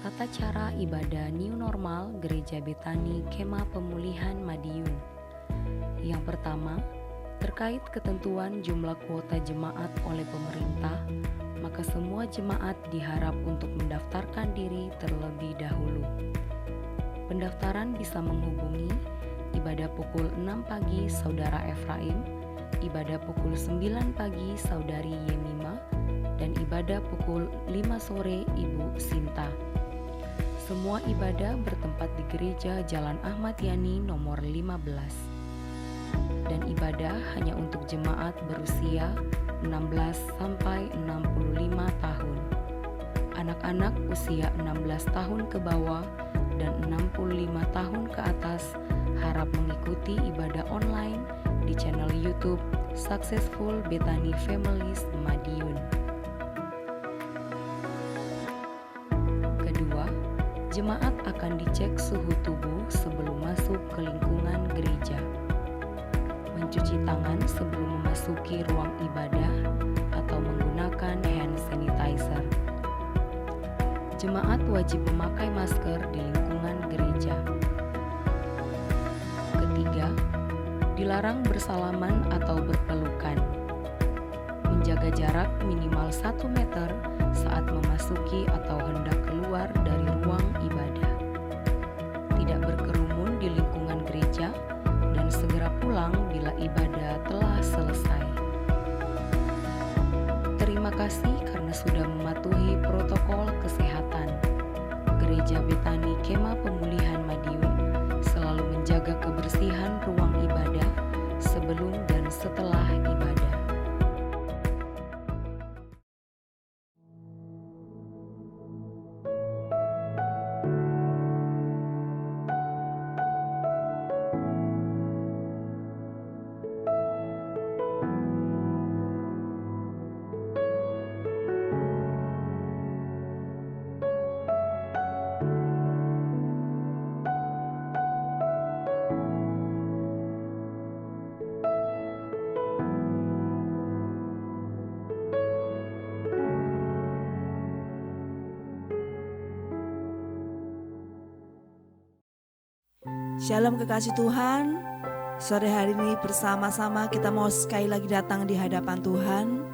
Tata cara ibadah New Normal Gereja Betani Kemah Pemulihan Madiun. Yang pertama, terkait ketentuan jumlah kuota jemaat oleh pemerintah, maka semua jemaat diharap untuk mendaftarkan diri terlebih dahulu. Pendaftaran bisa menghubungi ibadah pukul 6 pagi Saudara Efraim, ibadah pukul 9 pagi Saudari Yemima, dan ibadah pukul 5 sore Ibu Sinta. Semua ibadah bertempat di Gereja Jalan Ahmad Yani nomor 15. Dan ibadah hanya untuk jemaat berusia 16 sampai 65 tahun. Anak-anak usia 16 tahun ke bawah dan 65 tahun ke atas harap mengikuti ibadah online di channel YouTube Successful Betani Families Madiun. Kedua, jemaat akan dicek suhu tubuh sebelum masuk ke lingkungan gereja. Mencuci tangan sebelum memasuki ruang ibadah atau menggunakan hand sanitizer. Jemaat wajib memakai masker di lingkungan gereja. Ketiga, dilarang bersalaman atau berpelukan. Menjaga jarak minimal 1 meter saat memasuki atau hendak keluar dari ruang ibadah. Tidak berkerumun di lingkungan gereja dan segera pulang bila ibadah telah selesai. Terima kasih karena sudah mematuhi protokol kesehatan. Gereja Betani Kemah Pemulihan Madiun selalu menjaga kebersihan ruang ibadah sebelum dan setelah ibadah. Shalom kekasih Tuhan. Sore hari ini bersama-sama kita mau sekali lagi datang di hadapan Tuhan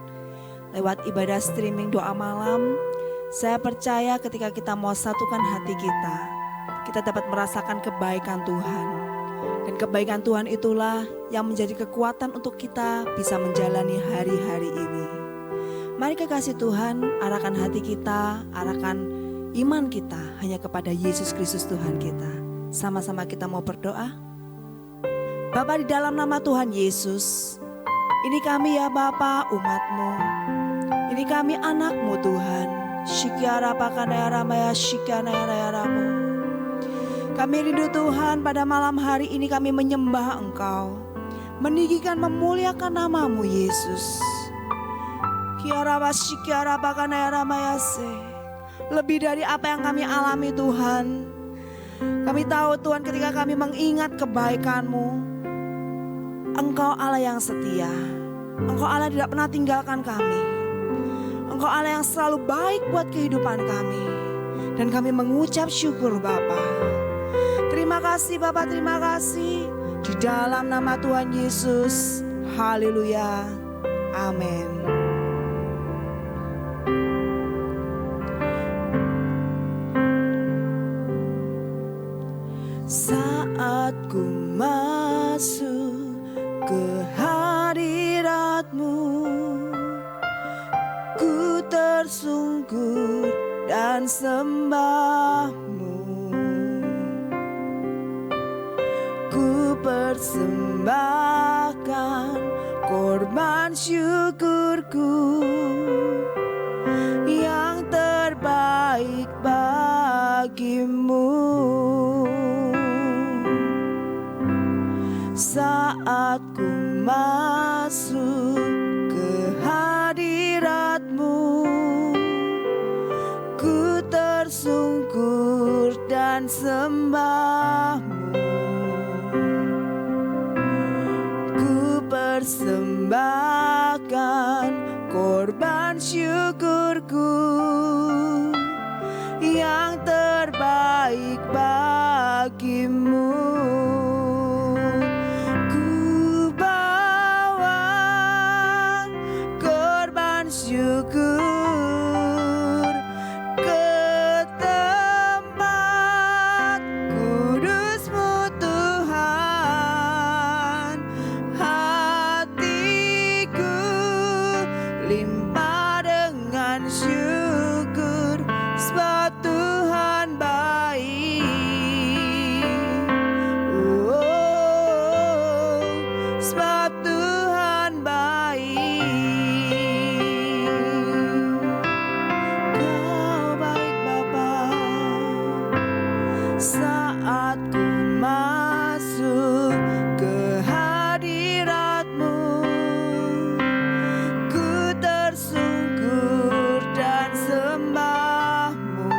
lewat ibadah streaming doa malam. Saya percaya ketika kita mau satukan hati kita dapat merasakan kebaikan Tuhan. Dan kebaikan Tuhan itulah yang menjadi kekuatan untuk kita bisa menjalani hari-hari ini. Mari kekasih Tuhan, arahkan hati kita, arahkan iman kita hanya kepada Yesus Kristus Tuhan kita. Sama-sama kita mau berdoa. Bapa, di dalam nama Tuhan Yesus, ini kami ya Bapa, umat-Mu. Ini kami anak-Mu Tuhan. Syikiara pakanaya ramaya syikianaya raya ramu. Kami rindu Tuhan, pada malam hari ini kami menyembah Engkau, meninggikan memuliakan nama-Mu Yesus. Kiara syikiara pakanaya ramaya se. Lebih dari apa yang kami alami Tuhan, kami tahu Tuhan ketika kami mengingat kebaikan-Mu, Engkau Allah yang setia. Engkau Allah tidak pernah tinggalkan kami. Engkau Allah yang selalu baik buat kehidupan kami. Dan kami mengucap syukur Bapa. Terima kasih Bapa, terima kasih. Di dalam nama Tuhan Yesus. Haleluya. Amin. Saat ku masuk ke hadirat-Mu, ku tersungkur dan sembah-Mu. Ku persembahkan korban syukurku yang terbaik bagi-Mu. Saat ku masuk ke hadirat-Mu, ku tersungkur dan sembah-Mu. Ku persembahkan korban syukurku yang sebab Tuhan baik. Oh, sebab Tuhan baik. Kau baik Bapa. Saat ku masuk ke hadirat-Mu, ku tersungkur dan sembah-Mu.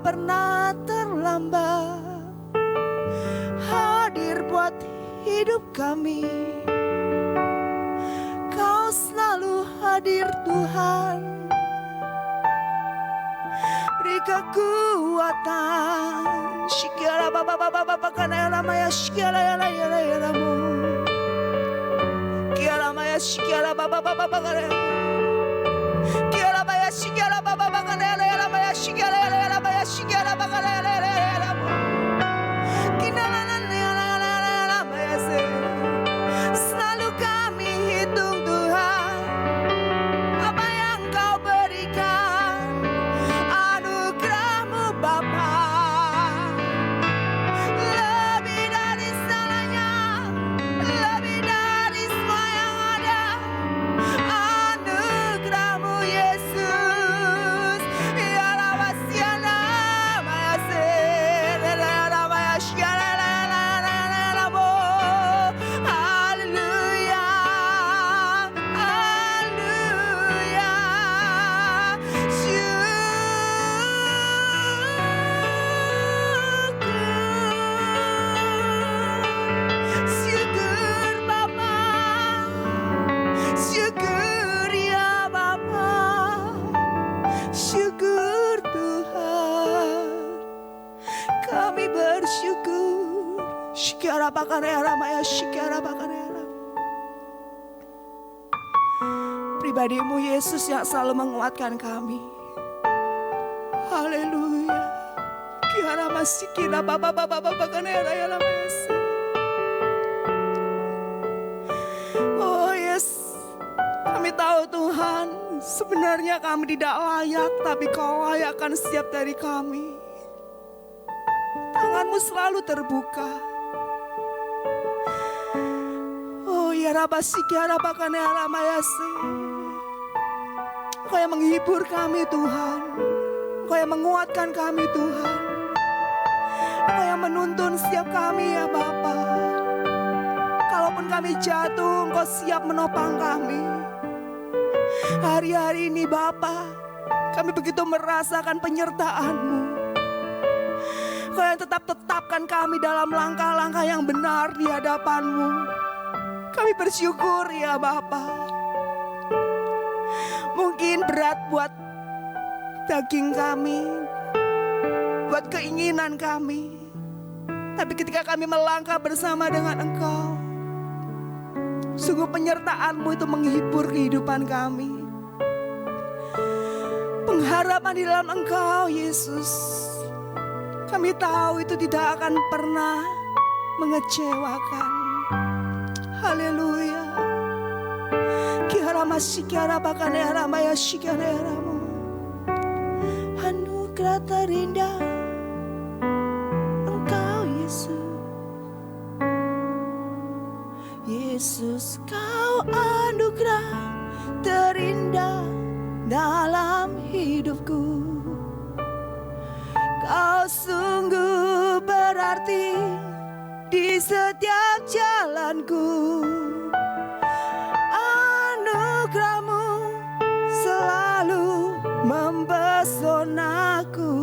pernah terlambat hadir buat hidup kami. Kau selalu hadir Tuhan. Beri kekuatan. Shikara baba baba baba kana lama ya shikara ya la ya la ya lamu. Kiara maya shikara baba baba baba kana. Kiara maya shikara baba baba kana ya la maya shikara ya la maya shikara baba kana ya la lamu. Kinala la ya la maya se. Selalu kami hitung Tuhan apa yang Kau berikan. Anugerah-Mu Bapa lebih dari segalanya, lebih dari semua yang ada. Anugerah-Mu Yesus, ya Rabasiana Mayase, ya Rabayashkara Ramo. Haleluya, haleluya. Syukur Bapa, syukur ya Bapa, syukur Tuhan. Kami bersyukur. Syikara bakarea ramaya, syikara bakarea ram. Pribadi-Mu Yesus yang selalu menguatkan kami. Haleluya. Kiara masih kira baba baba baba kanera ya lamas. Oh yes, kami tahu Tuhan, sebenarnya kami tidak layak, tapi Kau layakkan setiap dari kami. Tangan-Mu selalu terbuka. Oh ya rabasi kiara bakanera mayase. Kau yang menghibur kami Tuhan. Kau yang menguatkan kami Tuhan. Kau yang menuntun setiap kami ya Bapa. Kalaupun kami jatuh, Engkau siap menopang kami. Hari-hari ini Bapa, kami begitu merasakan penyertaan-Mu. Kau yang tetapkan kami dalam langkah-langkah yang benar di hadapan-Mu. Kami bersyukur ya Bapa. Mungkin berat buat daging kami, buat keinginan kami. Tapi ketika kami melangkah bersama dengan Engkau, sungguh penyertaan-Mu itu menghibur kehidupan kami. Pengharapan di dalam Engkau Yesus, kami tahu itu tidak akan pernah mengecewakan. Haleluya. Kiara masih kiara bakane ramaya shikane ramu. Anugerah terindah Engkau Yesus. Yesus Kau anugerah terindah dalam hidupku. Kau sungguh berarti di setiap jalanku. Anugerah-Mu selalu mempesonaku.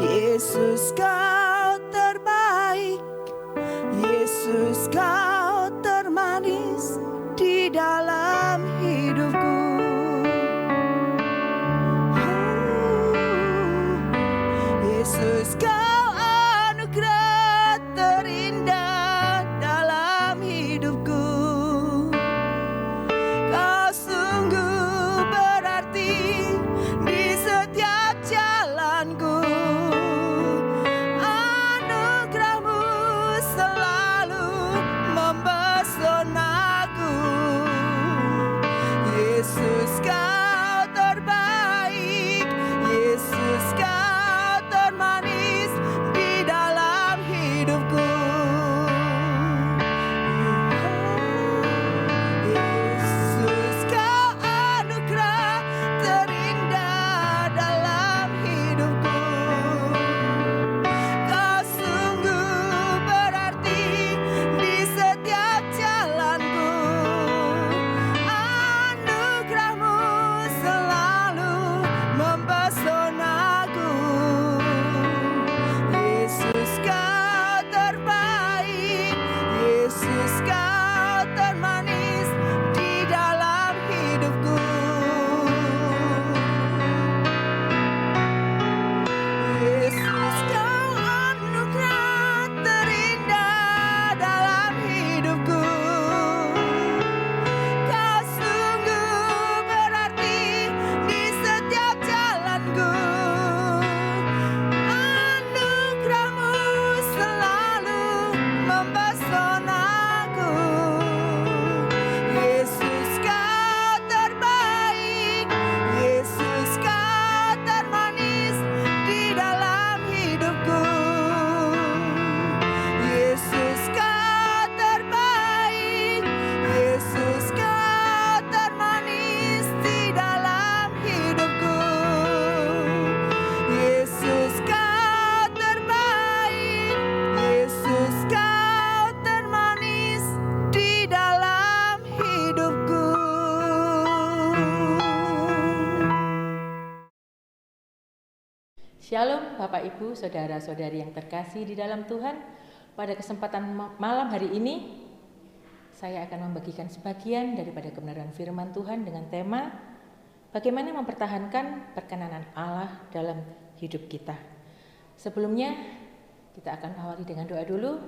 Yesus Kau terbaik, Yesus Kau termanis di dalam hidupku. Yesus Kau anugerah terindah dalam hidupku. Kau sungguh berarti di setiap jalanku. Shalom Bapak Ibu, Saudara-saudari yang terkasih di dalam Tuhan. Pada kesempatan malam hari ini, saya akan membagikan sebagian daripada kebenaran firman Tuhan dengan tema bagaimana mempertahankan perkenanan Allah dalam hidup kita. Sebelumnya, kita akan awali dengan doa dulu.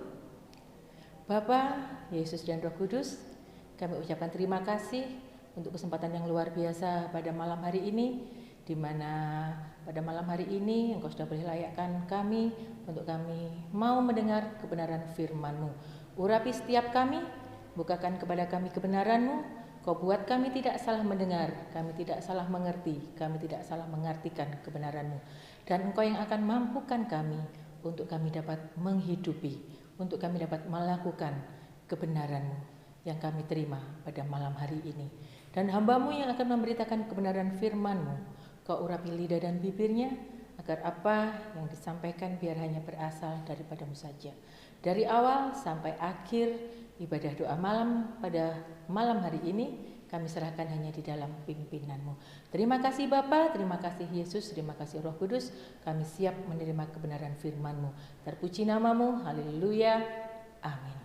Bapa, Yesus dan Roh Kudus, kami ucapkan terima kasih untuk kesempatan yang luar biasa pada malam hari ini, di mana pada malam hari ini Engkau sudah boleh layakkan kami untuk kami mau mendengar kebenaran firman-Mu. Urapi setiap kami, bukakan kepada kami kebenaran-Mu. Kau buat kami tidak salah mendengar, kami tidak salah mengerti, kami tidak salah mengartikan kebenaran-Mu. Dan Engkau yang akan mampukan kami untuk kami dapat menghidupi, untuk kami dapat melakukan kebenaran-Mu yang kami terima pada malam hari ini. Dan hamba-Mu yang akan memberitakan kebenaran firman-Mu, Kau urapi lidah dan bibirnya, agar apa yang disampaikan biar hanya berasal daripada-Mu saja. Dari awal sampai akhir ibadah doa malam pada malam hari ini, kami serahkan hanya di dalam pimpinan-Mu. Terima kasih Bapa, terima kasih Yesus, terima kasih Roh Kudus. Kami siap menerima kebenaran firman-Mu. Terpuji nama-Mu, haleluya, amin.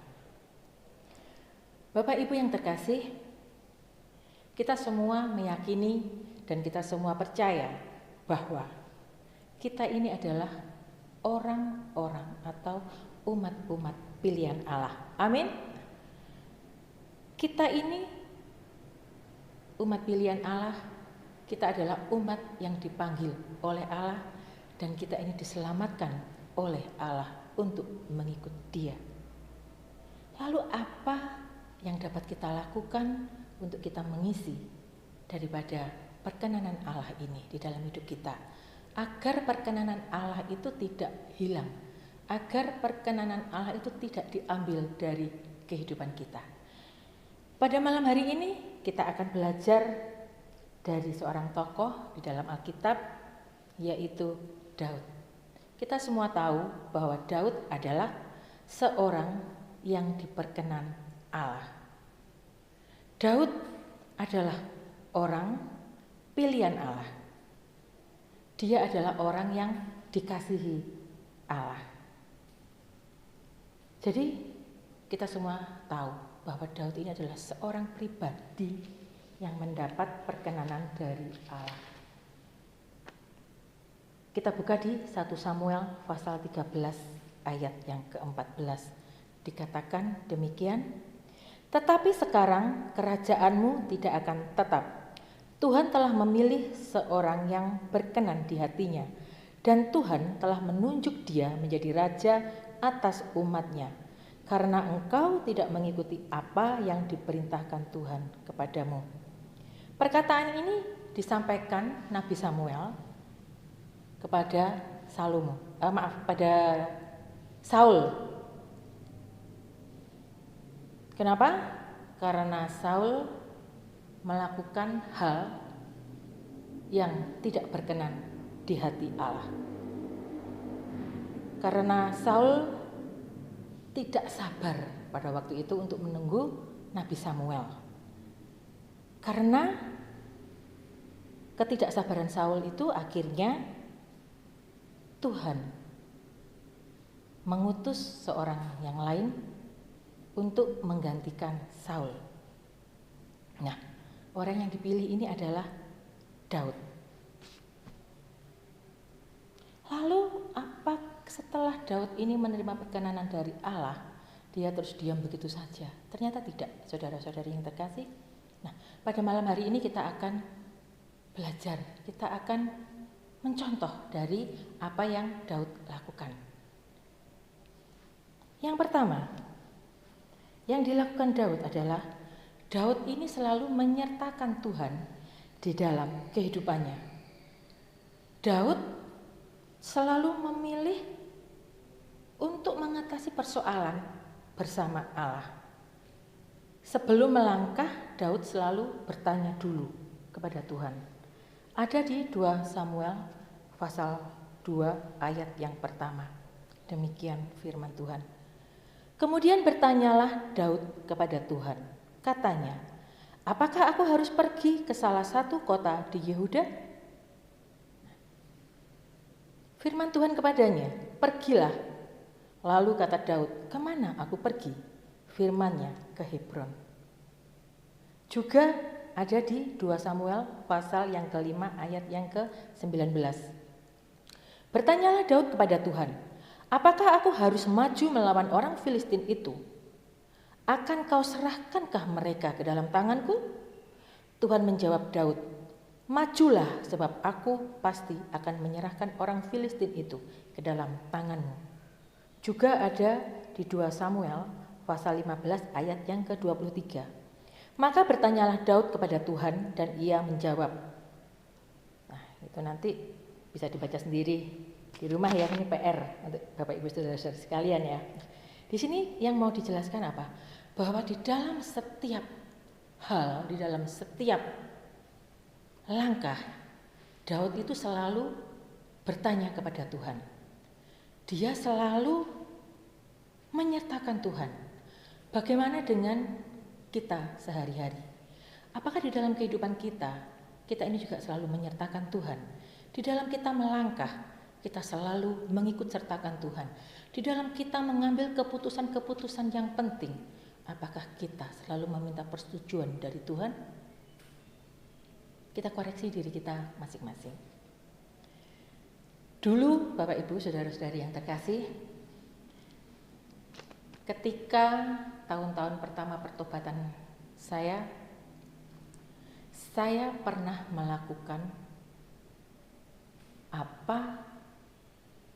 Bapak Ibu yang terkasih, kita semua meyakini dan kita semua percaya bahwa kita ini adalah orang-orang atau umat-umat pilihan Allah. Amin. Kita ini umat pilihan Allah, kita adalah umat yang dipanggil oleh Allah dan kita ini diselamatkan oleh Allah untuk mengikut Dia. Lalu apa yang dapat kita lakukan untuk kita mengisi daripada perkenanan Allah ini di dalam hidup kita, agar perkenanan Allah itu tidak hilang, agar perkenanan Allah itu tidak diambil dari kehidupan kita. Pada malam hari ini kita akan belajar dari seorang tokoh di dalam Alkitab, yaitu Daud. Kita semua tahu bahwa Daud adalah seorang yang diperkenan Allah. Daud adalah orang pilihan Allah. Dia adalah orang yang dikasihi Allah. Jadi kita semua tahu bahwa Daud ini adalah seorang pribadi yang mendapat perkenanan dari Allah. Kita buka di 1 Samuel pasal 13 ayat yang ke-14. Dikatakan demikian, tetapi sekarang kerajaanmu tidak akan tetap. Tuhan telah memilih seorang yang berkenan di hatinya, dan Tuhan telah menunjuk dia menjadi raja atas umatnya, karena engkau tidak mengikuti apa yang diperintahkan Tuhan kepadamu. Perkataan ini disampaikan Nabi Samuel kepada pada Saul. Kenapa? Karena Saul melakukan hal yang tidak berkenan di hati Allah. Karena Saul tidak sabar pada waktu itu untuk menunggu Nabi Samuel. Karena ketidaksabaran Saul itu akhirnya Tuhan mengutus seorang yang lain untuk menggantikan Saul. Nah, orang yang dipilih ini adalah Daud. Lalu apa setelah Daud ini menerima perkenanan dari Allah, dia terus diam begitu saja? Ternyata tidak, saudara-saudari yang terkasih. Nah, pada malam hari ini kita akan belajar, kita akan mencontoh dari apa yang Daud lakukan. Yang pertama, yang dilakukan Daud adalah Daud ini selalu menyertakan Tuhan di dalam kehidupannya. Daud selalu memilih untuk mengatasi persoalan bersama Allah. Sebelum melangkah, Daud selalu bertanya dulu kepada Tuhan. Ada di 2 Samuel pasal 2 ayat yang pertama. Demikian firman Tuhan. Kemudian bertanyalah Daud kepada Tuhan. Katanya, apakah aku harus pergi ke salah satu kota di Yehuda? Firman Tuhan kepadanya, "Pergilah." Lalu kata Daud, "Kemana aku pergi?" Firman-Nya, "Ke Hebron." Juga ada di 2 Samuel pasal yang ke-5 ayat yang ke-19. Bertanyalah Daud kepada Tuhan, "Apakah aku harus maju melawan orang Filistin itu? Akan kau serahkankah mereka ke dalam tanganku?" Tuhan menjawab Daud, "Majulah, sebab aku pasti akan menyerahkan orang Filistin itu ke dalam tanganmu." Juga ada di 2 Samuel pasal 15 ayat yang ke-23. Maka bertanyalah Daud kepada Tuhan dan ia menjawab. Nah, itu nanti bisa dibaca sendiri di rumah ya, ini PR untuk Bapak Ibu Saudara-saudara sekalian ya. Di sini yang mau dijelaskan apa? Bahwa di dalam setiap hal, di dalam setiap langkah, Daud itu selalu bertanya kepada Tuhan. Dia selalu menyertakan Tuhan. Bagaimana dengan kita sehari-hari? Apakah di dalam kehidupan kita ini juga selalu menyertakan Tuhan? Di dalam kita melangkah, kita selalu mengikut sertakan Tuhan. Di dalam kita mengambil keputusan-keputusan yang penting, apakah kita selalu meminta persetujuan dari Tuhan? Kita koreksi diri kita masing-masing. Dulu Bapak Ibu Saudara-saudari yang terkasih, ketika tahun-tahun pertama pertobatan saya pernah melakukan apa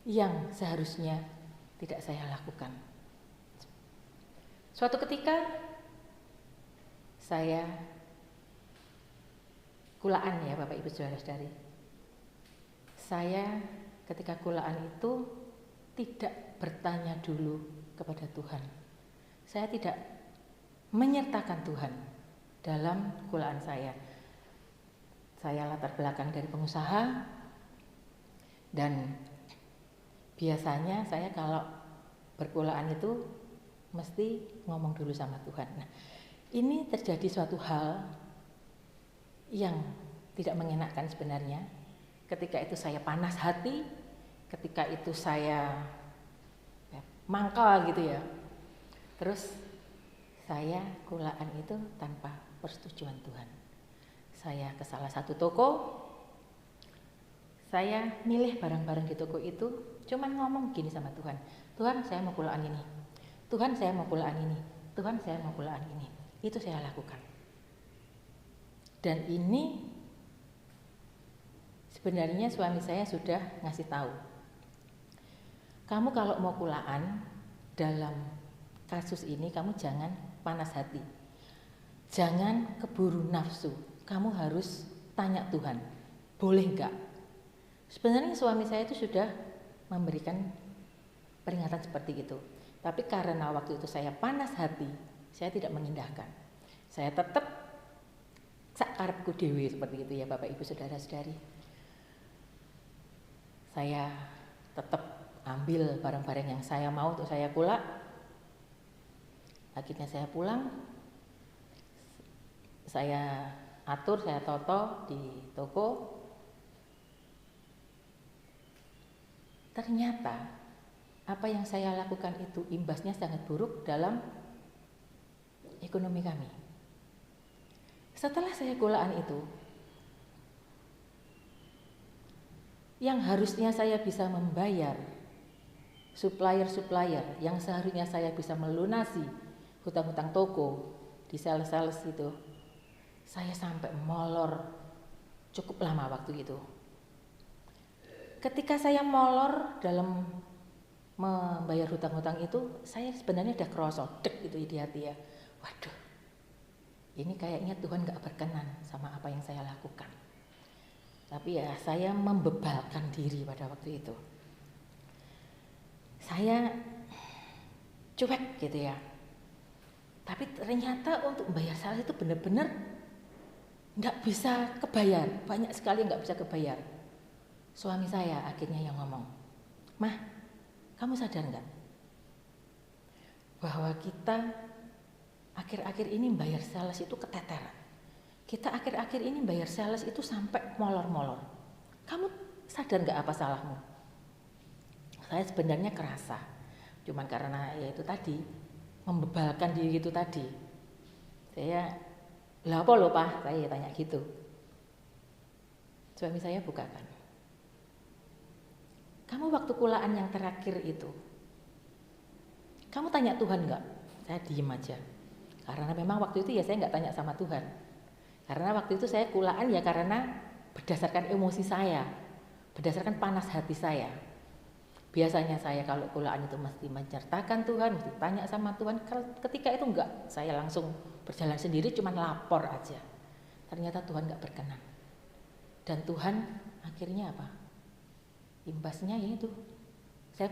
yang seharusnya tidak saya lakukan. Suatu ketika saya kulaan ya Bapak Ibu Saudara-saudari. Saya ketika kulaan itu tidak bertanya dulu kepada Tuhan. Saya tidak menyertakan Tuhan dalam kulaan saya. Saya latar belakang dari pengusaha dan biasanya saya kalau berkulaan itu mesti ngomong dulu sama Tuhan. Nah, ini terjadi suatu hal yang tidak mengenakkan sebenarnya. Ketika itu saya panas hati, ketika itu saya mangkal gitu ya. Terus saya kulaan itu tanpa persetujuan Tuhan. Saya ke salah satu toko, saya milih barang-barang di toko itu, cuman ngomong gini sama Tuhan, "Tuhan, saya mau kulaan ini. Tuhan, saya mau kulaan ini. Tuhan, saya mau kulaan ini." Itu saya lakukan. Dan ini sebenarnya suami saya sudah ngasih tahu. Kamu kalau mau kulaan dalam kasus ini kamu jangan panas hati. Jangan keburu nafsu. Kamu harus tanya Tuhan, boleh enggak? Sebenarnya suami saya itu sudah memberikan peringatan seperti itu. Tapi karena waktu itu saya panas hati, saya tidak mengindahkan. Saya tetap sakarepku dewe seperti itu ya Bapak Ibu Saudara-saudari. Saya tetap ambil barang-barang yang saya mau untuk saya kulak. Akhirnya saya pulang, saya atur, saya toto di toko. Ternyata apa yang saya lakukan itu imbasnya sangat buruk dalam ekonomi kami. Setelah saya kulaan itu, yang harusnya saya bisa membayar supplier-supplier, yang seharusnya saya bisa melunasi hutang-hutang toko di sales-sales itu, saya sampai molor cukup lama waktu itu. Ketika saya molor dalam membayar hutang-hutang itu, saya sebenarnya udah kerosot dek gitu di hati ya. Waduh, ini kayaknya Tuhan gak berkenan sama apa yang saya lakukan. Tapi ya saya membebalkan diri pada waktu itu. Saya cuek gitu ya. Tapi ternyata untuk membayar sales itu benar-benar gak bisa kebayar. Banyak sekali gak bisa kebayar. Suami saya akhirnya yang ngomong, "Mah, kamu sadar gak bahwa kita akhir-akhir ini bayar sales itu keteteran. Kita akhir-akhir ini bayar sales itu sampai molor-molor. Kamu sadar gak apa salahmu?" Saya sebenarnya kerasa, cuman karena ya itu tadi, membebalkan diri itu tadi. Saya, lah apa lho Pak? Saya tanya gitu. Suami saya bukakan. Kamu waktu kulaan yang terakhir itu, kamu tanya Tuhan enggak? Saya diem aja. Karena memang waktu itu ya saya enggak tanya sama Tuhan. Karena waktu itu saya kulaan ya karena berdasarkan emosi saya, berdasarkan panas hati saya. Biasanya saya kalau kulaan itu mesti menceritakan Tuhan, mesti tanya sama Tuhan. Ketika itu enggak, saya langsung berjalan sendiri, cuman lapor aja. Ternyata Tuhan enggak berkenan. Dan Tuhan akhirnya apa? Imbasnya yaitu saya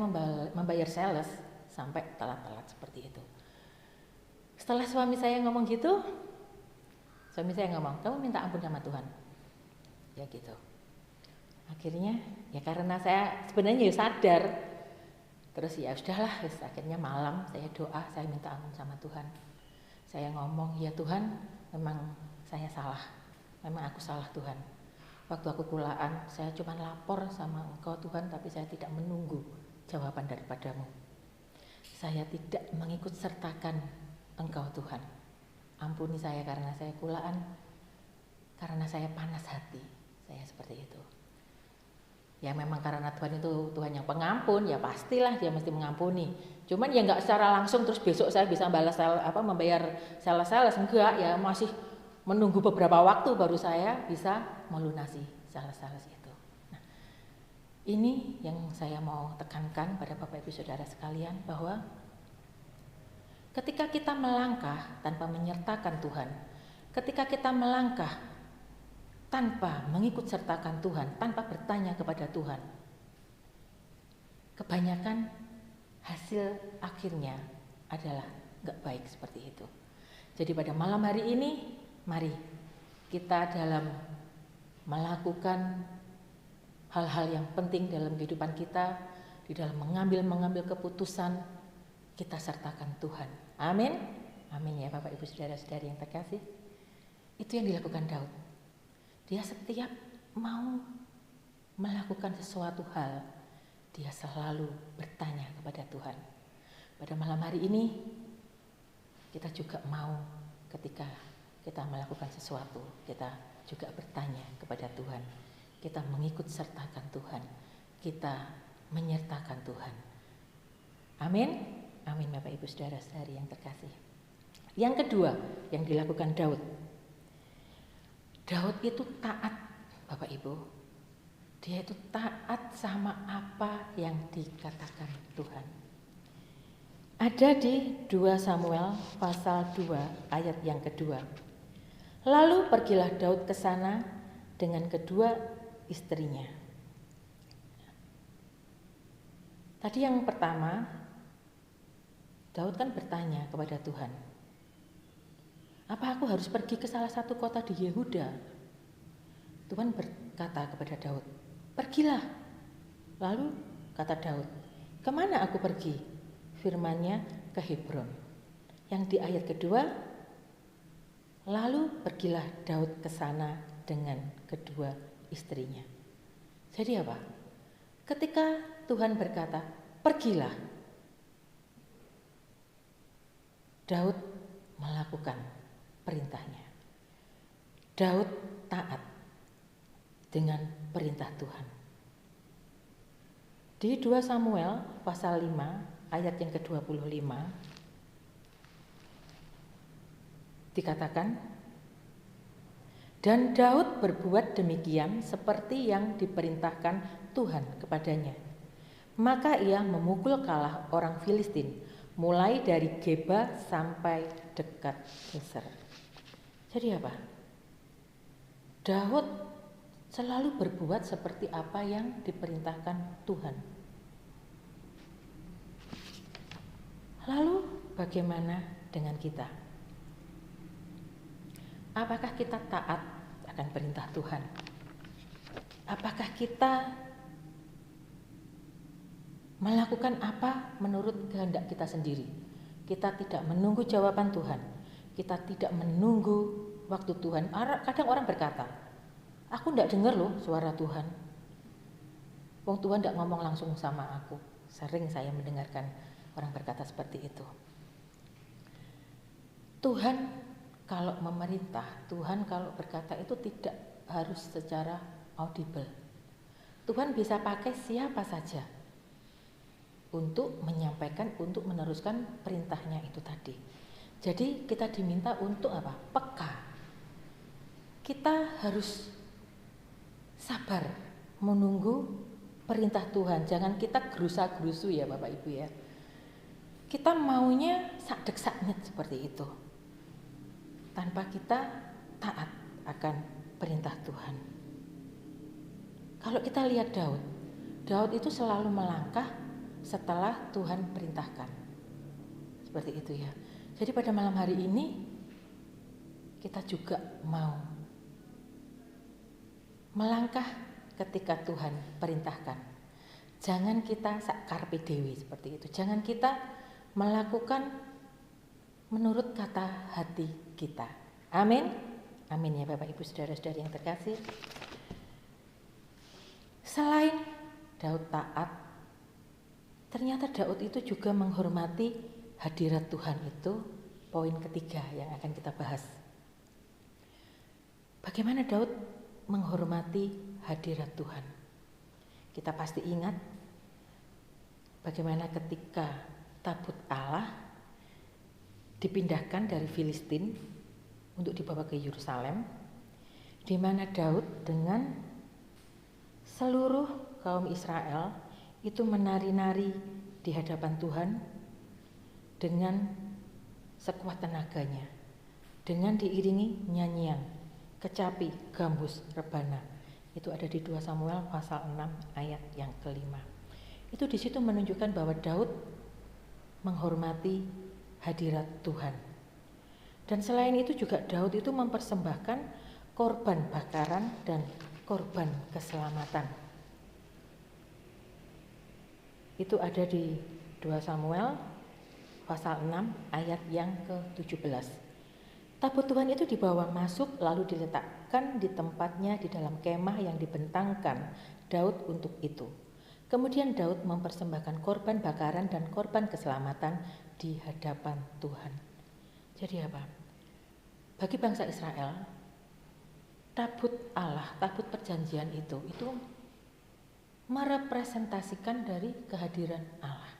membayar sales sampai telat-telat seperti itu. Setelah suami saya ngomong gitu, suami saya ngomong, kamu minta ampun sama Tuhan. Ya gitu. Akhirnya ya karena saya sebenarnya ya sadar. Terus ya sudahlah, akhirnya malam saya doa, saya minta ampun sama Tuhan. Saya ngomong, ya Tuhan, memang saya salah. Memang aku salah Tuhan. Waktu aku kulaan, saya cuma lapor sama Engkau Tuhan, tapi saya tidak menunggu jawaban daripadamu. Saya tidak mengikut sertakan Engkau Tuhan. Ampuni saya karena saya kulaan, karena saya panas hati. Saya seperti itu. Ya memang karena Tuhan itu Tuhan yang pengampun, ya pastilah dia mesti mengampuni. Cuman ya nggak secara langsung terus besok saya bisa membayar sales enggak, ya masih menunggu beberapa waktu baru saya bisa melunasi sales itu. Nah, ini yang saya mau tekankan pada Bapak Ibu Saudara sekalian, bahwa ketika kita melangkah tanpa menyertakan Tuhan, ketika kita melangkah tanpa mengikut sertakan Tuhan, tanpa bertanya kepada Tuhan, kebanyakan hasil akhirnya adalah gak baik seperti itu. Jadi pada malam hari ini, mari kita dalam melakukan hal-hal yang penting dalam kehidupan kita, di dalam mengambil keputusan, kita sertakan Tuhan. Amin. Amin ya Bapak Ibu Saudara-saudari yang terkasih. Itu yang dilakukan Daud. Dia setiap mau melakukan sesuatu hal, dia selalu bertanya kepada Tuhan. Pada malam hari ini, kita juga mau ketika kita melakukan sesuatu, kita juga bertanya kepada Tuhan. Kita mengikut sertakan Tuhan. Kita menyertakan Tuhan. Amin. Amin Bapak Ibu Saudara-saudari yang terkasih. Yang kedua yang dilakukan Daud. Daud itu taat, Bapak Ibu. Dia itu taat sama apa yang dikatakan Tuhan. Ada di 2 Samuel pasal 2 ayat yang kedua. Lalu pergilah Daud ke sana dengan kedua istrinya. Tadi yang pertama, Daud kan bertanya kepada Tuhan, apa aku harus pergi ke salah satu kota di Yehuda? Tuhan berkata kepada Daud, pergilah. Lalu kata Daud, kemana aku pergi? Firman-Nya ke Hebron. Yang di ayat kedua, lalu pergilah Daud ke sana dengan kedua istrinya. Jadi apa? Ketika Tuhan berkata, pergilah, Daud melakukan perintahnya. Daud taat dengan perintah Tuhan. Di 2 Samuel pasal 5 ayat yang ke-25 dikatakan, dan Daud berbuat demikian seperti yang diperintahkan Tuhan kepadanya. Maka ia memukul kalah orang Filistin, mulai dari Geba sampai dekat Geser. Jadi apa? Daud selalu berbuat seperti apa yang diperintahkan Tuhan. Lalu bagaimana dengan kita? Apakah kita taat akan perintah Tuhan? Apakah kita melakukan apa menurut kehendak kita sendiri? Kita tidak menunggu jawaban Tuhan. Kita tidak menunggu waktu Tuhan. Kadang orang berkata, aku tidak dengar loh suara Tuhan. Wong Tuhan tidak ngomong langsung sama aku. Sering saya mendengarkan orang berkata seperti itu. Tuhan kalau memerintah, Tuhan kalau berkata itu tidak harus secara audible. Tuhan bisa pakai siapa saja untuk menyampaikan, untuk meneruskan perintahnya itu tadi. Jadi kita diminta untuk apa? Peka. Kita harus sabar menunggu perintah Tuhan. Jangan kita gerusa-gerusu ya Bapak Ibu ya. Kita maunya sakdek-saknyet seperti itu, tanpa kita taat akan perintah Tuhan. Kalau kita lihat Daud itu selalu melangkah setelah Tuhan perintahkan. Seperti itu ya. Jadi pada malam hari ini kita juga mau melangkah ketika Tuhan perintahkan. Jangan kita sak carpe dewi seperti itu. Jangan kita melakukan menurut kata hati kita. Amin. Amin ya Bapak Ibu saudara-saudari yang terkasih. Selain Daud taat, ternyata Daud itu juga menghormati hadirat Tuhan. Itu poin ketiga yang akan kita bahas. Bagaimana Daud menghormati hadirat Tuhan? Kita pasti ingat bagaimana ketika tabut Allah dipindahkan dari Filistin untuk dibawa ke Yerusalem, di mana Daud dengan seluruh kaum Israel itu menari-nari di hadapan Tuhan dengan sekuat tenaganya, dengan diiringi nyanyian, kecapi, gambus, rebana. Itu ada di 2 Samuel pasal 6 ayat yang kelima. Itu di situ menunjukkan bahwa Daud menghormati hadirat Tuhan. Dan selain itu juga Daud itu mempersembahkan korban bakaran dan korban keselamatan. Itu ada di 2 Samuel pasal 6 ayat yang ke-17. Tabut Tuhan itu dibawa masuk lalu diletakkan di tempatnya di dalam kemah yang dibentangkan Daud untuk itu. Kemudian Daud mempersembahkan korban bakaran dan korban keselamatan di hadapan Tuhan. Jadi apa? Bagi bangsa Israel, tabut Allah, tabut perjanjian itu merepresentasikan dari kehadiran Allah.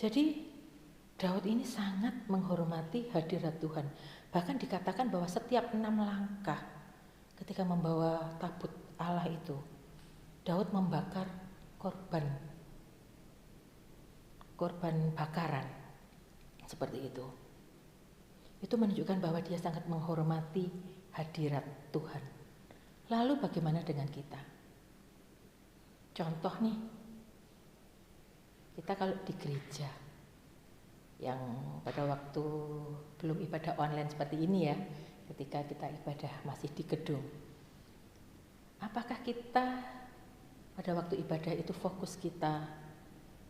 Jadi Daud ini sangat menghormati hadirat Tuhan. Bahkan dikatakan bahwa setiap 6 langkah ketika membawa tabut Allah itu, Daud membakar korban bakaran seperti itu. Itu menunjukkan bahwa dia sangat menghormati hadirat Tuhan. Lalu bagaimana dengan kita? Contoh nih, kita kalau di gereja yang pada waktu belum ibadah online seperti ini ya, ketika kita ibadah masih di gedung, apakah kita pada waktu ibadah itu fokus kita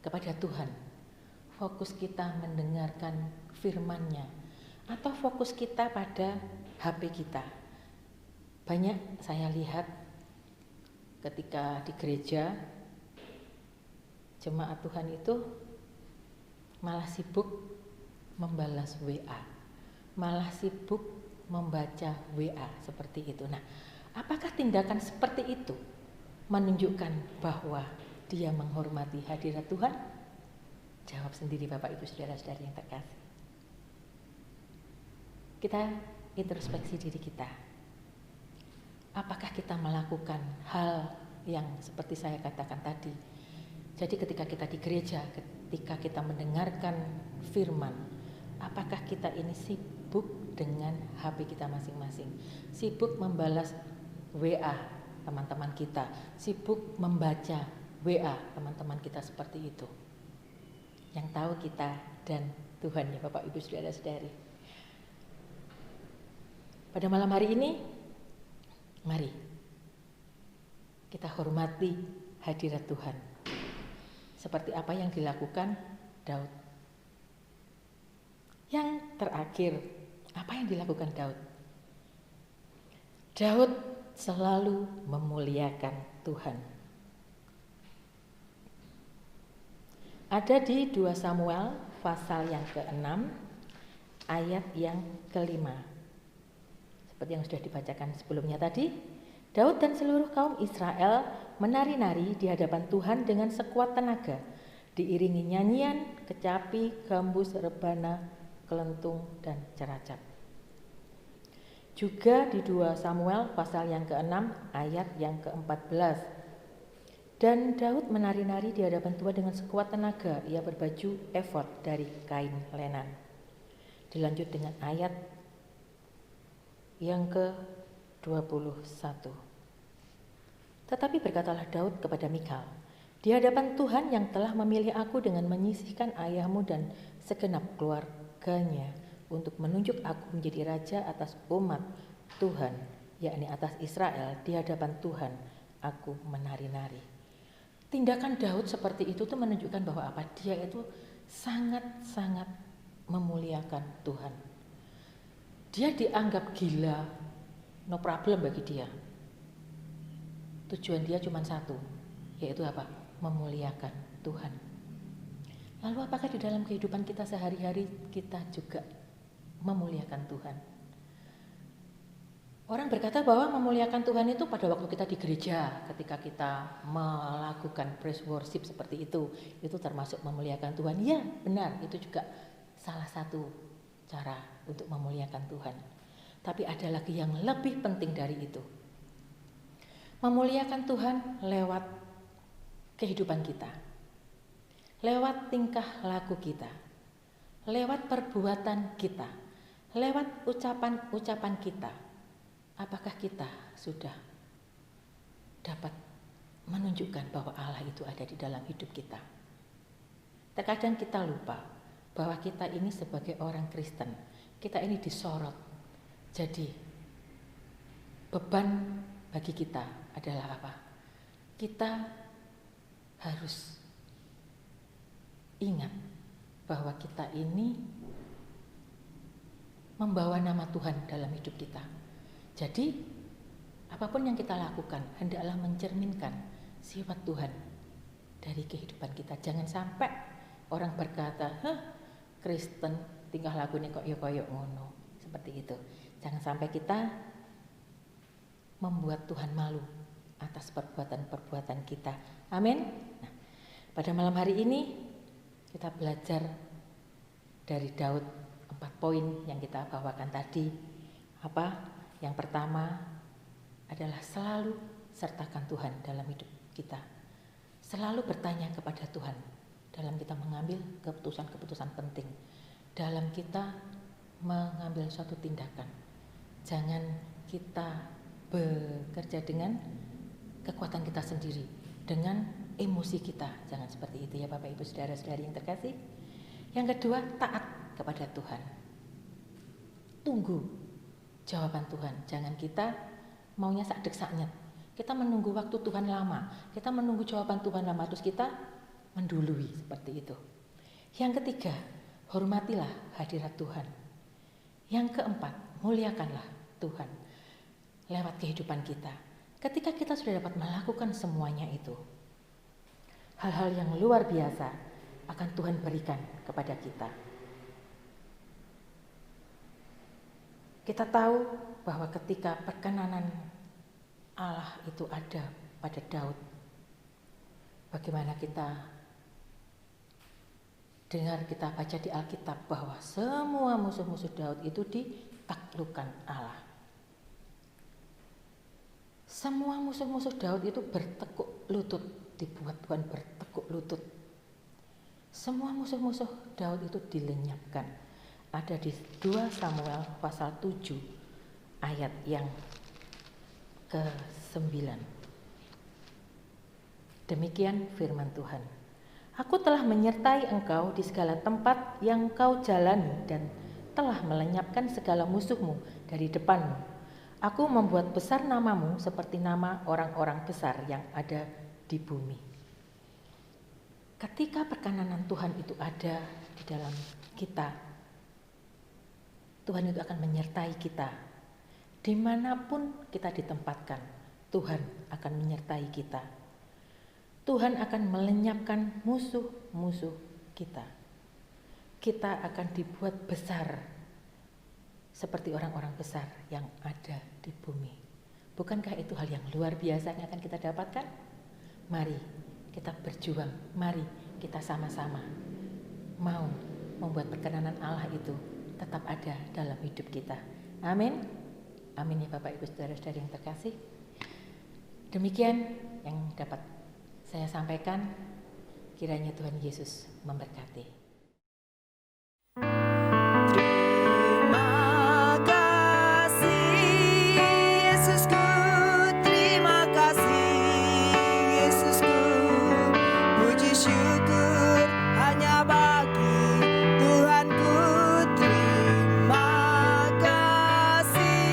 kepada Tuhan, fokus kita mendengarkan firman-Nya, atau fokus kita pada HP kita? Banyak saya lihat ketika di gereja jemaat Tuhan itu malah sibuk membalas WA, malah sibuk membaca WA seperti itu. Nah, apakah tindakan seperti itu menunjukkan bahwa dia menghormati hadirat Tuhan? Jawab sendiri Bapak Ibu saudara-saudari yang terkasih. Kita introspeksi diri kita. Apakah kita melakukan hal yang seperti saya katakan tadi? Jadi ketika kita di gereja, ketika kita mendengarkan firman, apakah kita ini sibuk dengan HP kita masing-masing? Sibuk membalas WA teman-teman kita, sibuk membaca WA teman-teman kita seperti itu? Yang tahu kita dan Tuhan ya Bapak Ibu saudara-saudari. Pada malam hari ini, mari kita hormati hadirat Tuhan. Seperti apa yang dilakukan Daud. Yang terakhir, apa yang dilakukan Daud? Daud selalu memuliakan Tuhan. Ada di 2 Samuel pasal yang ke-6 ayat yang ke-5. Seperti yang sudah dibacakan sebelumnya tadi, Daud dan seluruh kaum Israel menari-nari di hadapan Tuhan dengan sekuat tenaga, diiringi nyanyian, kecapi, gambus, rebana, kelentung, dan ceracap. Juga di 2 Samuel pasal yang ke-6 ayat yang ke-14. Dan Daud menari-nari di hadapan Tuhan dengan sekuat tenaga, ia berbaju efod dari kain lenan. Dilanjut dengan ayat yang ke-21. Tetapi berkatalah Daud kepada Mikal, di hadapan Tuhan yang telah memilih aku dengan menyisihkan ayahmu dan segenap keluarganya untuk menunjuk aku menjadi raja atas umat Tuhan, yakni atas Israel, di hadapan Tuhan aku menari-nari. Tindakan Daud seperti itu tuh menunjukkan bahwa apa? Dia itu sangat-sangat memuliakan Tuhan. Dia dianggap gila, no problem bagi dia. Tujuan dia cuma satu, yaitu apa? Memuliakan Tuhan. Lalu apakah di dalam kehidupan kita sehari-hari kita juga memuliakan Tuhan? Orang berkata bahwa memuliakan Tuhan itu pada waktu kita di gereja, ketika kita melakukan praise worship seperti itu termasuk memuliakan Tuhan. Ya, benar, itu juga salah satu cara untuk memuliakan Tuhan. Tapi ada lagi yang lebih penting dari itu. Memuliakan Tuhan lewat kehidupan kita, lewat tingkah laku kita, lewat perbuatan kita, lewat ucapan-ucapan kita. Apakah kita sudah dapat menunjukkan bahwa Allah itu ada di dalam hidup kita? Terkadang kita lupa bahwa kita ini sebagai orang Kristen, kita ini disorot. Jadi beban bagi kita adalah apa? Kita harus ingat bahwa kita ini membawa nama Tuhan dalam hidup kita. Jadi, apapun yang kita lakukan, hendaklah mencerminkan sifat Tuhan dari kehidupan kita. Jangan sampai orang berkata, Kristen tingkah lakunya kok koyok ngono, seperti itu. Jangan sampai kita membuat Tuhan malu atas perbuatan-perbuatan kita. Amin. Nah, pada malam hari ini kita belajar dari Daud 4 poin yang kita bawakan tadi. Apa? Yang pertama adalah selalu sertakan Tuhan dalam hidup kita. Selalu bertanya kepada Tuhan dalam kita mengambil keputusan-keputusan penting. Dalam kita mengambil suatu tindakan. Jangan kita bekerja dengan kekuatan kita sendiri, dengan emosi kita. Jangan seperti itu ya Bapak Ibu Saudara-saudari yang terkasih. Yang kedua, taat kepada Tuhan. Tunggu jawaban Tuhan. Jangan kita maunya sakdek-saknyet. Kita menunggu waktu Tuhan lama. Kita menunggu jawaban Tuhan lama, terus kita mendului seperti itu. Yang ketiga, hormatilah hadirat Tuhan. Yang keempat, muliakanlah Tuhan lewat kehidupan kita. Ketika kita sudah dapat melakukan semuanya itu, hal-hal yang luar biasa akan Tuhan berikan kepada kita. Kita tahu bahwa ketika perkenanan Allah itu ada pada Daud, bagaimana kita dengar, kita baca di Alkitab bahwa semua musuh-musuh Daud itu ditaklukkan Allah. Semua musuh-musuh Daud itu bertekuk lutut, dibuat Tuhan bertekuk lutut. Semua musuh-musuh Daud itu dilenyapkan. Ada di 2 Samuel pasal 7 ayat yang ke-9. Demikian firman Tuhan. Aku telah menyertai engkau di segala tempat yang kau jalani dan telah melenyapkan segala musuhmu dari depanmu. Aku membuat besar namamu seperti nama orang-orang besar yang ada di bumi. Ketika perkenanan Tuhan itu ada di dalam kita, Tuhan itu akan menyertai kita Dimanapun kita ditempatkan, Tuhan akan menyertai kita. Tuhan akan melenyapkan musuh-musuh kita. Kita akan dibuat besar seperti orang-orang besar yang ada di bumi. Bukankah itu hal yang luar biasa yang akan kita dapatkan? Mari kita berjuang, mari kita sama-sama mau membuat perkenanan Allah itu tetap ada dalam hidup kita. Amin. Amin ya Bapak Ibu Saudara-saudari yang terkasih. Demikian yang dapat saya sampaikan. Kiranya Tuhan Yesus memberkati. Syukur hanya bagi Tuhanku. Terima kasih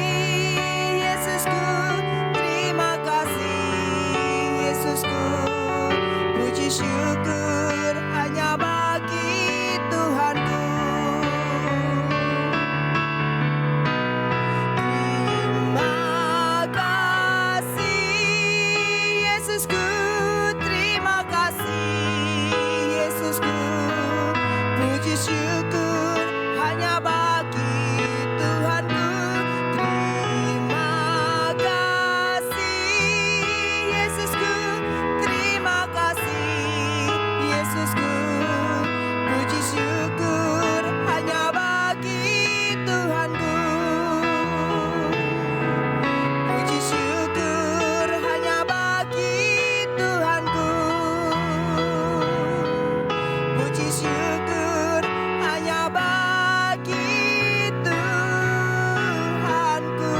Yesusku, terima kasih Yesusku. Puji syukur hanya bagi Tuhanku. Terima kasih Yesusku, terima kasih Yesusku, puji syukur hanya bagi Tuhanku. Puji syukur hanya bagi Tuhanku. Puji syukur hanya bagi Tuhanku.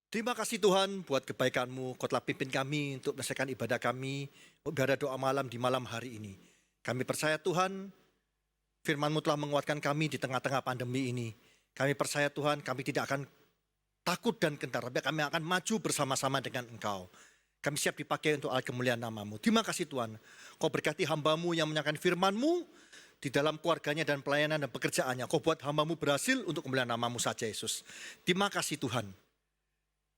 Terima kasih Tuhan buat kebaikan-Mu. Kau telah pimpin kami untuk menyelesaikan ibadah kami, ibadah doa malam di malam hari ini. Kami percaya Tuhan, firman-Mu telah menguatkan kami di tengah-tengah pandemi ini. Kami percaya Tuhan, kami tidak akan takut dan gentar, tapi kami akan maju bersama-sama dengan Engkau. Kami siap dipakai untuk alat kemuliaan nama-Mu. Terima kasih Tuhan, Kau berkati hamba-Mu yang menyampaikan firman-Mu di dalam keluarganya dan pelayanan dan pekerjaannya. Kau buat hamba-Mu berhasil untuk kemuliaan nama-Mu saja Yesus. Terima kasih Tuhan.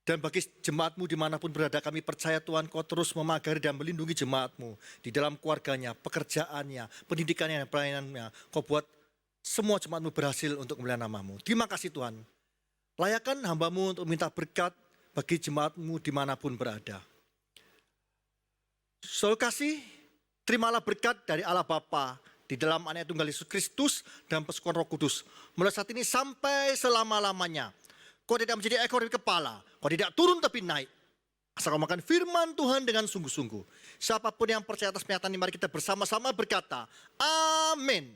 Dan bagi jemaat-Mu dimanapun berada, kami percaya Tuhan Kau terus memagari dan melindungi jemaat-Mu di dalam keluarganya, pekerjaannya, pendidikannya, dan pelayanannya. Kau buat semua jemaat-Mu berhasil untuk kemuliaan nama-Mu. Terima kasih Tuhan. Layakan hamba-Mu untuk minta berkat bagi jemaat-Mu dimanapun berada. Saudara kasih, terimalah berkat dari Allah Bapa di dalam Anak Tunggal Yesus Kristus dan persekutuan Roh Kudus. Mulai saat ini sampai selama-lamanya. Kau tidak menjadi ekor dan kepala. Kau tidak turun tapi naik. Asal kau makan firman Tuhan dengan sungguh-sungguh. Siapapun yang percaya atas pernyataan ini, mari kita bersama-sama berkata, Amin.